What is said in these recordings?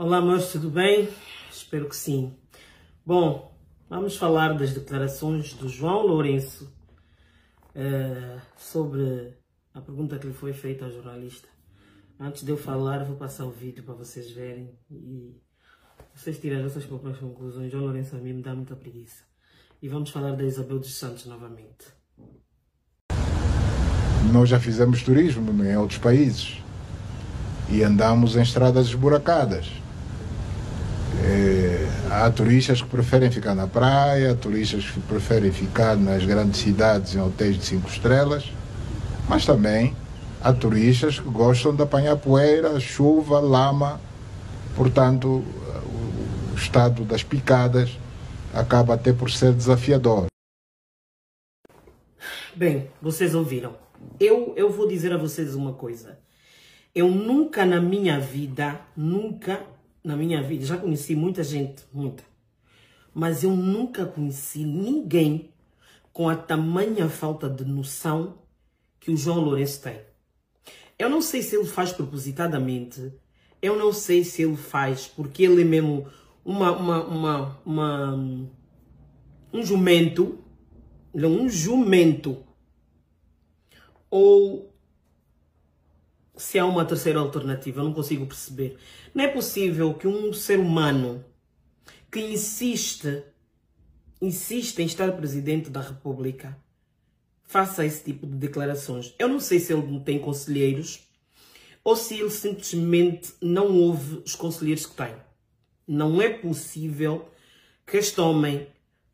Olá, moços, tudo bem? Espero que sim. Bom, vamos falar das declarações do João Lourenço sobre a pergunta que lhe foi feita ao jornalista. Antes de eu falar, vou passar o vídeo para vocês verem e vocês tirarem as suas próprias conclusões. João Lourenço a mim me dá muita preguiça. E vamos falar da Isabel dos Santos novamente. Nós já fizemos turismo em outros países e andamos em estradas esburacadas. Há turistas que preferem ficar na praia, turistas que preferem ficar nas grandes cidades em hotéis de 5 estrelas, mas também há turistas que gostam de apanhar poeira, chuva, lama. Portanto, o estado das picadas acaba até por ser desafiador. Bem, vocês ouviram. Eu vou dizer a vocês uma coisa. Eu nunca na minha vida, já conheci muita gente, mas eu nunca conheci ninguém com a tamanha falta de noção que o João Lourenço tem. Eu não sei se ele faz propositadamente, eu não sei se ele faz porque ele é mesmo um jumento, ou se há uma terceira alternativa, eu não consigo perceber. Não é possível que um ser humano que insiste em estar presidente da República faça esse tipo de declarações. Eu não sei se ele não tem conselheiros ou se ele simplesmente não ouve os conselheiros que tem. Não é possível que este homem,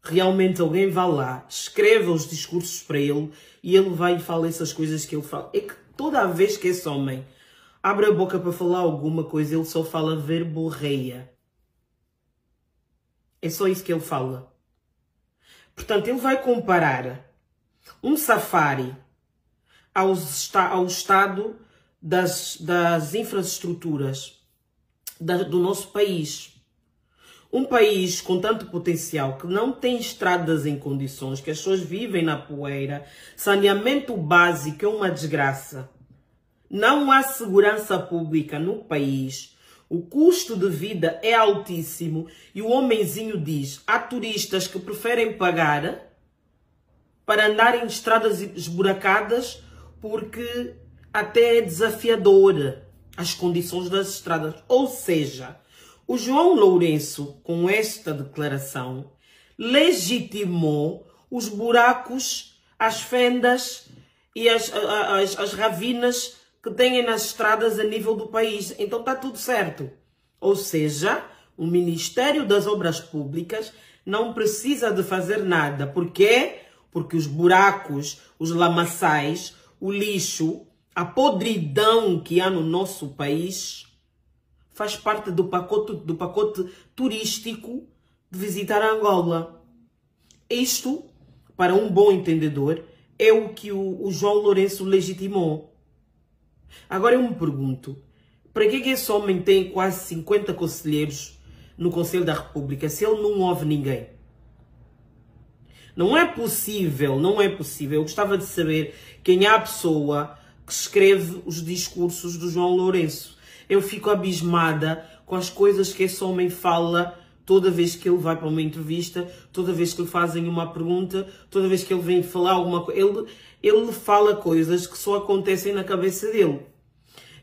realmente alguém vá lá, escreva os discursos para ele e ele vai e fala essas coisas que ele fala. É que toda a vez que esse homem abre a boca para falar alguma coisa, ele só fala verborreia. É só isso que ele fala. Portanto, ele vai comparar um safari ao estado das infraestruturas do nosso país. Um país com tanto potencial, que não tem estradas em condições, que as pessoas vivem na poeira, saneamento básico é uma desgraça. Não há segurança pública no país, o custo de vida é altíssimo e o homenzinho diz, há turistas que preferem pagar para andar em estradas esburacadas porque até é desafiador as condições das estradas. Ou seja, o João Lourenço, com esta declaração, legitimou os buracos, as fendas e as ravinas que têm nas estradas a nível do país. Então está tudo certo. Ou seja, o Ministério das Obras Públicas não precisa de fazer nada. Por quê? Porque os buracos, os lamaçais, o lixo, a podridão que há no nosso país faz parte do pacote turístico de visitar Angola. Isto, para um bom entendedor, é o que o João Lourenço legitimou. Agora eu me pergunto, para que esse homem tem quase 50 conselheiros no Conselho da República se ele não ouve ninguém? Não é possível. Eu gostava de saber quem é a pessoa que escreve os discursos do João Lourenço. Eu fico abismada com as coisas que esse homem fala toda vez que ele vai para uma entrevista, toda vez que lhe fazem uma pergunta, toda vez que ele vem falar alguma coisa. Ele fala coisas que só acontecem na cabeça dele.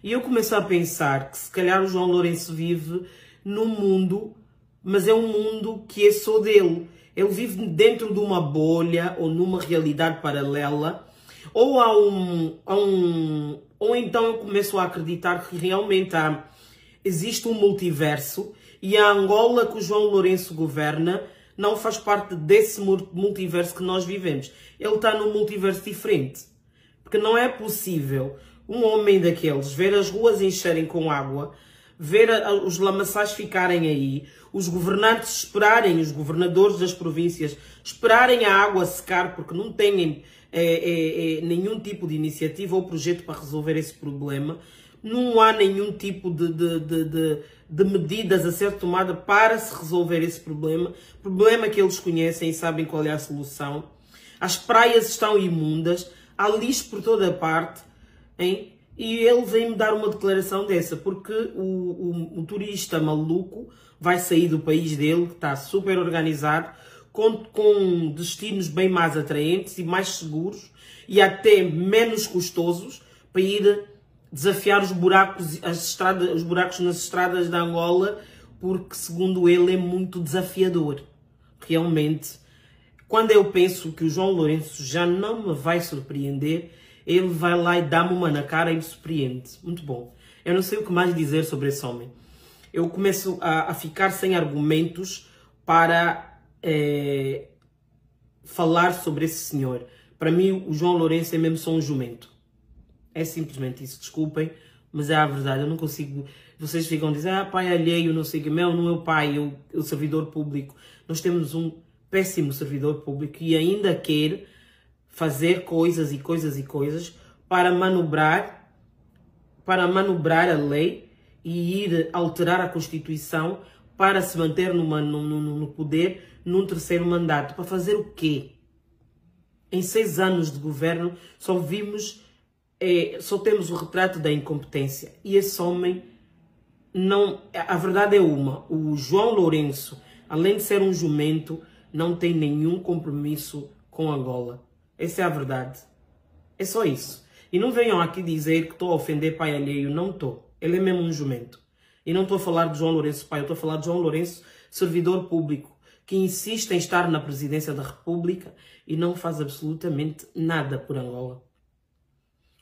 E eu começo a pensar que se calhar o João Lourenço vive num mundo, mas é um mundo que é só dele. Ele vive dentro de uma bolha ou numa realidade paralela. Ou então eu começo a acreditar que realmente existe um multiverso e a Angola que o João Lourenço governa não faz parte desse multiverso que nós vivemos. Ele está num multiverso diferente. Porque não é possível um homem daqueles ver as ruas encherem com água, ver os lamaçais ficarem aí, os governantes esperarem, os governadores das províncias esperarem a água secar porque não têm nenhum tipo de iniciativa ou projeto para resolver esse problema. Não há nenhum tipo de medidas a ser tomada para se resolver esse problema. Problema que eles conhecem e sabem qual é a solução. As praias estão imundas, há lixo por toda a parte, hein? E ele vem-me dar uma declaração dessa, porque o turista maluco vai sair do país dele, que está super organizado, com destinos bem mais atraentes e mais seguros, e até menos custosos, para ir desafiar os buracos nas estradas da Angola, porque, segundo ele, é muito desafiador. Realmente, quando eu penso que o João Lourenço já não me vai surpreender, ele vai lá e dá-me uma na cara e me surpreende. Muito bom. Eu não sei o que mais dizer sobre esse homem. Eu começo a ficar sem argumentos para falar sobre esse senhor. Para mim, o João Lourenço é mesmo só um jumento. É simplesmente isso. Desculpem, mas é a verdade. Eu não consigo... Vocês ficam a dizer, pai alheio, não sei o que. Não é o pai, o servidor público. Nós temos um péssimo servidor público e ainda quer fazer coisas e coisas e coisas para manobrar a lei e ir alterar a Constituição para se manter no poder num terceiro mandato. Para fazer o quê? Em 6 anos de governo só temos o retrato da incompetência. E esse homem não... A verdade é uma. O João Lourenço, além de ser um jumento, não tem nenhum compromisso com Angola. Essa é a verdade. É só isso. E não venham aqui dizer que estou a ofender pai alheio. Não estou. Ele é mesmo um jumento. E não estou a falar de João Lourenço pai. Eu estou a falar de João Lourenço, servidor público, que insiste em estar na presidência da República e não faz absolutamente nada por Angola.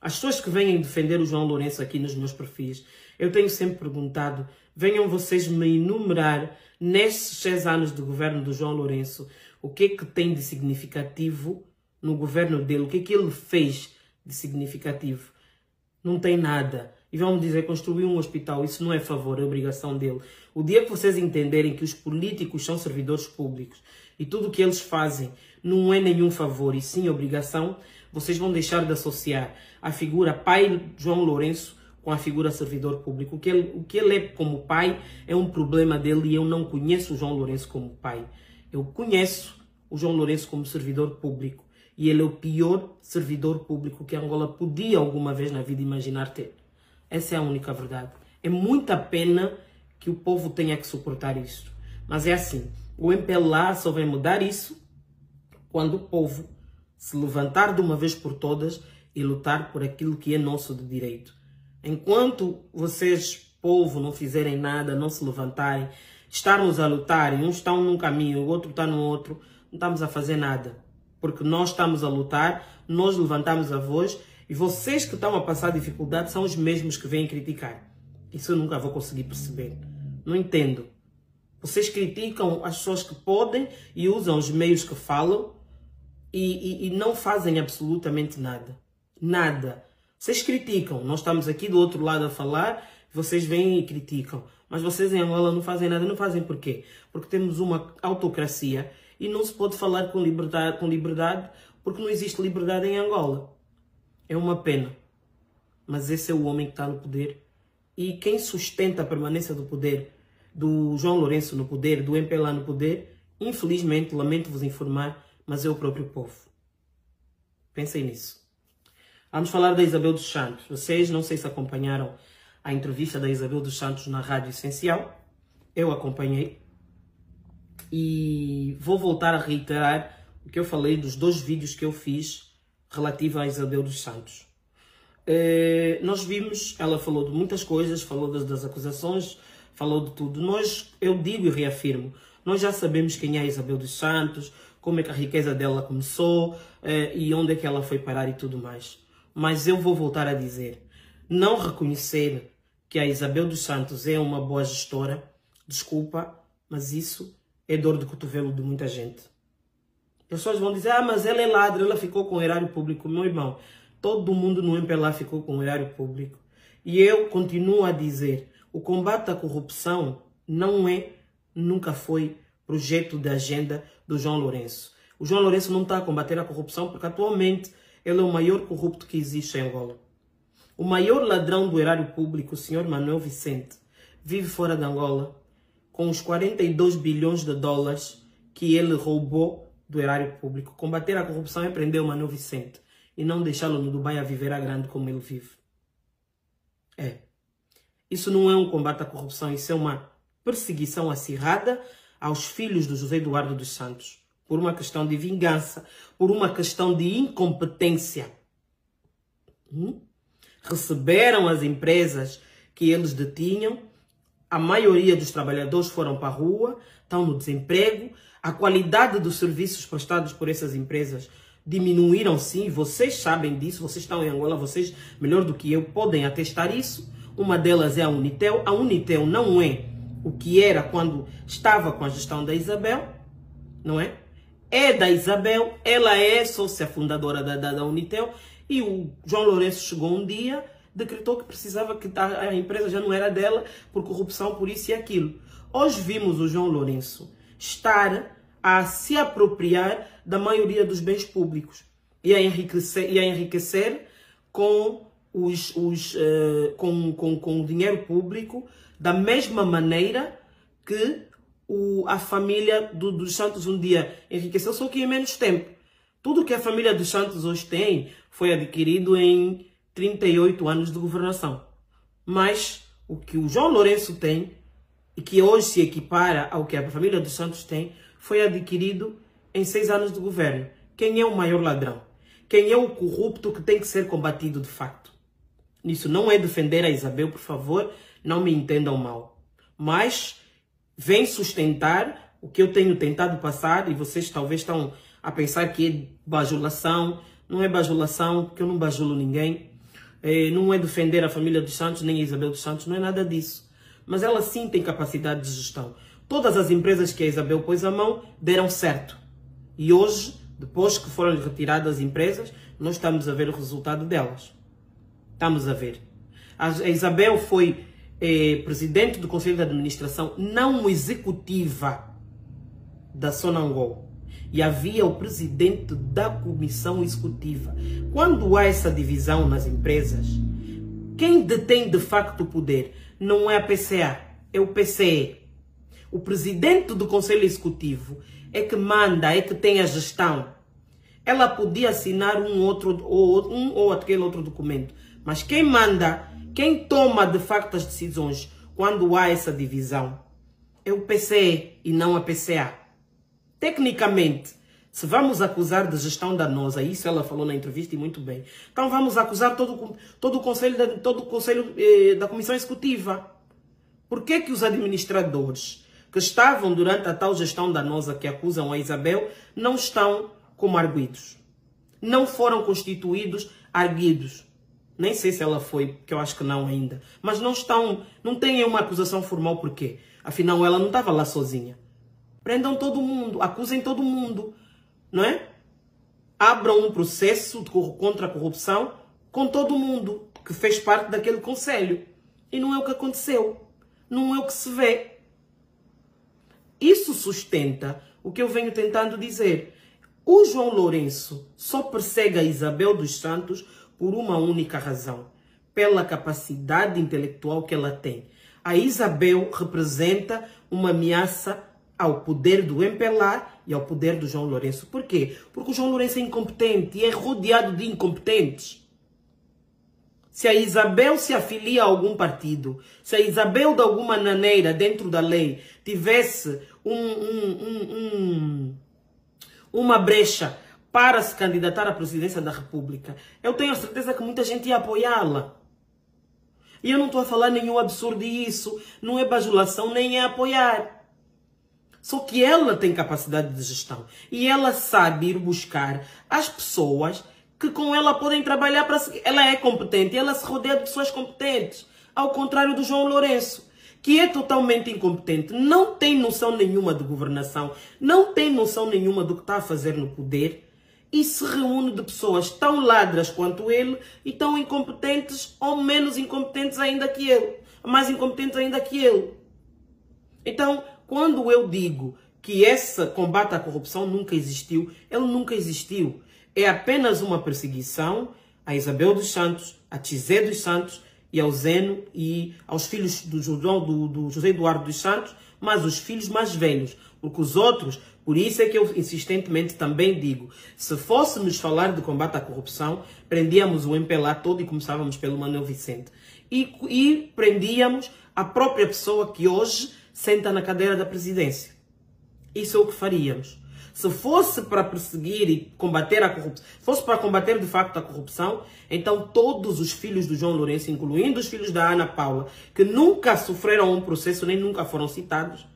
As pessoas que vêm defender o João Lourenço aqui nos meus perfis, eu tenho sempre perguntado, venham vocês me enumerar, nestes 6 anos de governo do João Lourenço, o que é que tem de significativo no governo dele, o que é que ele fez de significativo. Não tem nada. E vão me dizer, construiu um hospital, isso não é favor, é obrigação dele. O dia que vocês entenderem que os políticos são servidores públicos e tudo o que eles fazem não é nenhum favor e sim obrigação, vocês vão deixar de associar a figura pai João Lourenço com a figura servidor público. O que ele é como pai é um problema dele e eu não conheço o João Lourenço como pai. Eu conheço o João Lourenço como servidor público e ele é o pior servidor público que a Angola podia alguma vez na vida imaginar ter. Essa é a única verdade. É muita pena que o povo tenha que suportar isto. Mas é assim, o MPLA só vai mudar isso quando o povo se levantar de uma vez por todas e lutar por aquilo que é nosso de direito. Enquanto vocês, povo, não fizerem nada, não se levantarem, estarmos a lutar e uns estão num caminho, o outro está no outro, não estamos a fazer nada. Porque nós estamos a lutar, nós levantamos a voz e vocês que estão a passar dificuldade são os mesmos que vêm criticar. Isso eu nunca vou conseguir perceber. Não entendo. Vocês criticam as pessoas que podem e usam os meios que falam e não fazem absolutamente nada. Nada. Vocês criticam. Nós estamos aqui do outro lado a falar, vocês vêm e criticam. Mas vocês em Angola não fazem nada. Não fazem por quê? Porque temos uma autocracia e não se pode falar com liberdade porque não existe liberdade em Angola. É uma pena. Mas esse é o homem que está no poder. E quem sustenta a permanência do poder, do João Lourenço no poder, do MPLA no poder, infelizmente, lamento-vos informar, mas é o próprio povo. Pensem nisso. Vamos falar da Isabel dos Santos. Vocês não sei se acompanharam a entrevista da Isabel dos Santos na Rádio Essencial. Eu acompanhei. E vou voltar a reiterar o que eu falei dos 2 vídeos que eu fiz relativo à Isabel dos Santos. Nós vimos, ela falou de muitas coisas, falou das acusações, falou de tudo. Eu digo e reafirmo, nós já sabemos quem é a Isabel dos Santos, como é que a riqueza dela começou e onde é que ela foi parar e tudo mais. Mas eu vou voltar a dizer, não reconhecer que a Isabel dos Santos é uma boa gestora, desculpa, mas isso é dor de cotovelo de muita gente. As pessoas vão dizer, mas ela é ladra, ela ficou com o erário público. Meu irmão, todo mundo no MPLA ficou com o erário público. E eu continuo a dizer, o combate à corrupção nunca foi projeto de agenda do João Lourenço. O João Lourenço não está a combater a corrupção porque atualmente ele é o maior corrupto que existe em Angola. O maior ladrão do erário público, o senhor Manuel Vicente, vive fora de Angola com os 42 bilhões de dólares que ele roubou do erário público. Combater a corrupção é prender o Manuel Vicente e não deixá-lo no Dubai a viver a grande como ele vive. Isso não é um combate à corrupção, isso é uma perseguição acirrada aos filhos do José Eduardo dos Santos, por uma questão de vingança, por uma questão de incompetência. Receberam as empresas que eles detinham, a maioria dos trabalhadores foram para a rua, estão no desemprego, a qualidade dos serviços prestados por essas empresas diminuíram sim, vocês sabem disso, vocês estão em Angola, vocês melhor do que eu podem atestar isso. Uma delas é a Unitel. A Unitel não é o que era quando estava com a gestão da Isabel, não é? É da Isabel, ela é sócia fundadora da Unitel, e o João Lourenço chegou um dia, decretou que precisava, que a empresa já não era dela, por corrupção, por isso e aquilo. Hoje vimos o João Lourenço estar a se apropriar da maioria dos bens públicos e a enriquecer com com o dinheiro público, da mesma maneira que a família dos Santos um dia enriqueceu, só que em menos tempo. Tudo que a família dos Santos hoje tem foi adquirido em 38 anos de governação. Mas o que o João Lourenço tem, e que hoje se equipara ao que a família dos Santos tem, foi adquirido em 6 anos de governo. Quem é o maior ladrão? Quem é o corrupto que tem que ser combatido de facto? Isso não é defender a Isabel, por favor, não me entendam mal. Mas vem sustentar o que eu tenho tentado passar, e vocês talvez estão a pensar que é bajulação. Não é bajulação, porque eu não bajulo ninguém. Não é defender a família dos Santos, nem a Isabel dos Santos, não é nada disso. Mas ela sim tem capacidade de gestão. Todas as empresas que a Isabel pôs a mão deram certo. E hoje, depois que foram retiradas as empresas, nós estamos a ver o resultado delas. Estamos a ver. A Isabel foi presidente do Conselho de Administração, não executiva da Sonangol. E havia o presidente da comissão executiva. Quando há essa divisão nas empresas, quem detém de facto o poder não é a PCA, é o PCE. O presidente do Conselho Executivo é que manda, é que tem a gestão. Ela podia assinar um ou aquele outro documento, mas quem manda, quem toma de facto as decisões quando há essa divisão é o PCE e não a PCA. Tecnicamente, se vamos acusar de gestão danosa, isso ela falou na entrevista e muito bem, então vamos acusar todo o conselho da Comissão Executiva. Por que os administradores que estavam durante a tal gestão danosa que acusam a Isabel não estão como arguidos? Não foram constituídos arguidos. Nem sei se ela foi, que eu acho que não ainda. Mas não têm uma acusação formal, por quê? Afinal, ela não estava lá sozinha. Prendam todo mundo, acusem todo mundo, não é? Abram um processo contra a corrupção com todo mundo que fez parte daquele conselho. E não é o que aconteceu. Não é o que se vê. Isso sustenta o que eu venho tentando dizer. O João Lourenço só persegue a Isabel dos Santos por uma única razão, pela capacidade intelectual que ela tem. A Isabel representa uma ameaça ao poder do MPLA e ao poder do João Lourenço. Por quê? Porque o João Lourenço é incompetente e é rodeado de incompetentes. Se a Isabel se afilia a algum partido, se a Isabel de alguma maneira dentro da lei tivesse uma brecha para se candidatar à presidência da República, eu tenho a certeza que muita gente ia apoiá-la. E eu não estou a falar nenhum absurdo disso, não é bajulação, nem é apoiar. Só que ela tem capacidade de gestão e ela sabe ir buscar as pessoas que com ela podem trabalhar para seguir. Ela é competente e ela se rodeia de pessoas competentes, ao contrário do João Lourenço, que é totalmente incompetente, não tem noção nenhuma de governação, não tem noção nenhuma do que está a fazer no poder e se reúne de pessoas tão ladras quanto ele e tão incompetentes ou menos incompetentes ainda que ele, mais incompetentes ainda que ele. Então, quando eu digo que esse combate à corrupção nunca existiu, ele nunca existiu. É apenas uma perseguição a Isabel dos Santos, a Tizé dos Santos e ao Zeno e aos filhos do José Eduardo dos Santos, mas os filhos mais velhos, porque os outros Por isso é que eu insistentemente também digo, se fôssemos falar de combate à corrupção, prendíamos o MPLA todo e começávamos pelo Manuel Vicente. E prendíamos a própria pessoa que hoje senta na cadeira da presidência. Isso é o que faríamos. Se fosse para perseguir e combater a corrupção, fosse para combater de facto a corrupção, então todos os filhos do João Lourenço, incluindo os filhos da Ana Paula, que nunca sofreram um processo nem nunca foram citados,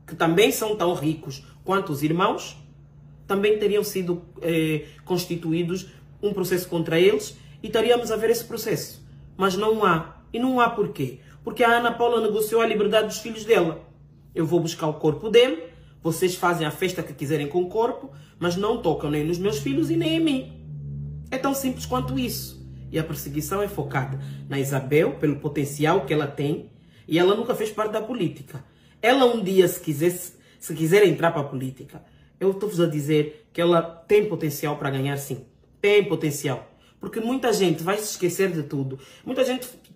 que também são tão ricos quanto os irmãos, também teriam sido constituídos um processo contra eles e estaríamos a ver esse processo. Mas não há. E não há porquê. Porque a Ana Paula negociou a liberdade dos filhos dela. Eu vou buscar o corpo dele, vocês fazem a festa que quiserem com o corpo, mas não tocam nem nos meus filhos e nem em mim. É tão simples quanto isso. E a perseguição é focada na Isabel, pelo potencial que ela tem, e ela nunca fez parte da política. Ela um dia, se quiser entrar para a política, eu estou-vos a dizer que ela tem potencial para ganhar, sim. Tem potencial. Porque muita gente vai se esquecer de tudo.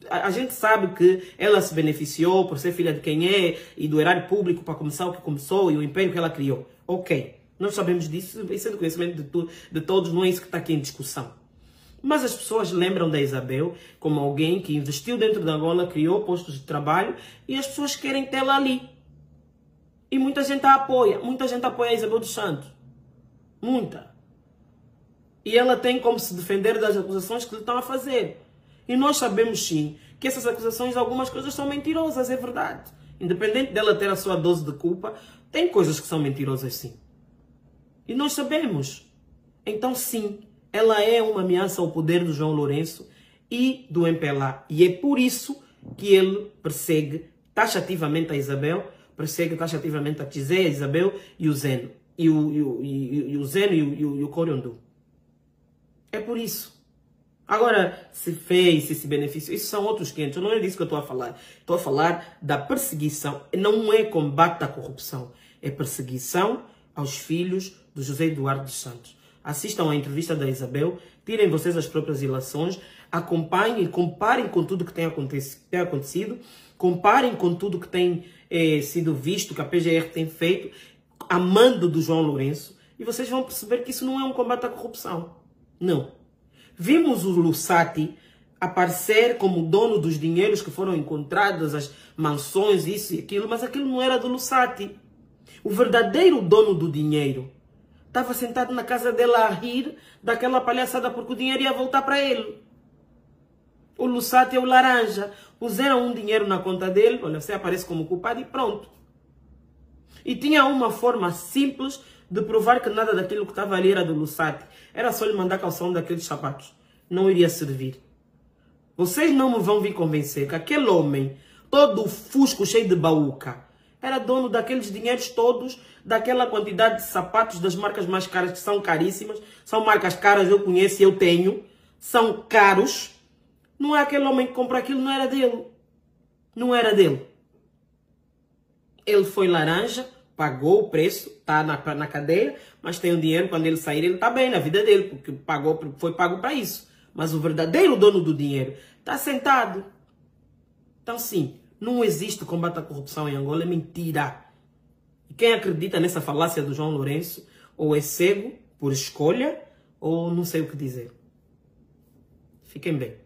A gente sabe que ela se beneficiou por ser filha de quem é e do erário público para começar o que começou e o império que ela criou. Ok, nós sabemos disso, isso é do conhecimento de todos, não é isso que está aqui em discussão. Mas as pessoas lembram da Isabel como alguém que investiu dentro da Angola, criou postos de trabalho e as pessoas querem tê-la ali. E muita gente a apoia. Muita gente apoia a Isabel dos Santos. Muita. E ela tem como se defender das acusações que lhe estão a fazer. E nós sabemos sim que essas acusações, algumas coisas são mentirosas, é verdade. Independente dela ter a sua dose de culpa, tem coisas que são mentirosas sim. E nós sabemos. Então sim, ela é uma ameaça ao poder do João Lourenço e do MPLA. E é por isso que ele persegue taxativamente a Isabel, persegue taxativamente a Tizé, a Isabel e o Zeno. E o Zeno e o Coriondô. É por isso. Agora, se fez, se beneficiou, isso são outros 500. Não é disso que eu estou a falar. Estou a falar da perseguição. Não é combate à corrupção. É perseguição aos filhos do José Eduardo dos Santos. Assistam à entrevista da Isabel, tirem vocês as próprias ilações, acompanhem, comparem com tudo que tem acontecido, comparem com tudo que tem sido visto, que a PGR tem feito, a mando do João Lourenço, e vocês vão perceber que isso não é um combate à corrupção. Não. Vimos o Lussati aparecer como dono dos dinheiros que foram encontrados, as mansões, isso e aquilo, mas aquilo não era do Lussati. O verdadeiro dono do dinheiro estava sentado na casa dela a rir daquela palhaçada porque o dinheiro ia voltar para ele. O Lussati é o laranja. Puseram um dinheiro na conta dele, olha, você aparece como culpado e pronto. E tinha uma forma simples de provar que nada daquilo que estava ali era do Lussati. Era só lhe mandar calção daqueles sapatos. Não iria servir. Vocês não me vão vir convencer que aquele homem, todo fusco, cheio de baúca, era dono daqueles dinheiros todos, daquela quantidade de sapatos das marcas mais caras, que são caríssimas. São marcas caras, eu conheço e eu tenho. São caros. Não é aquele homem que compra aquilo, não era dele. Não era dele. Ele foi laranja, pagou o preço, está na cadeia, mas tem o dinheiro, quando ele sair, ele está bem na vida dele, porque foi pago para isso. Mas o verdadeiro dono do dinheiro está sentado. Então, sim, não existe combate à corrupção em Angola, é mentira. E quem acredita nessa falácia do João Lourenço, ou é cego por escolha, ou não sei o que dizer. Fiquem bem.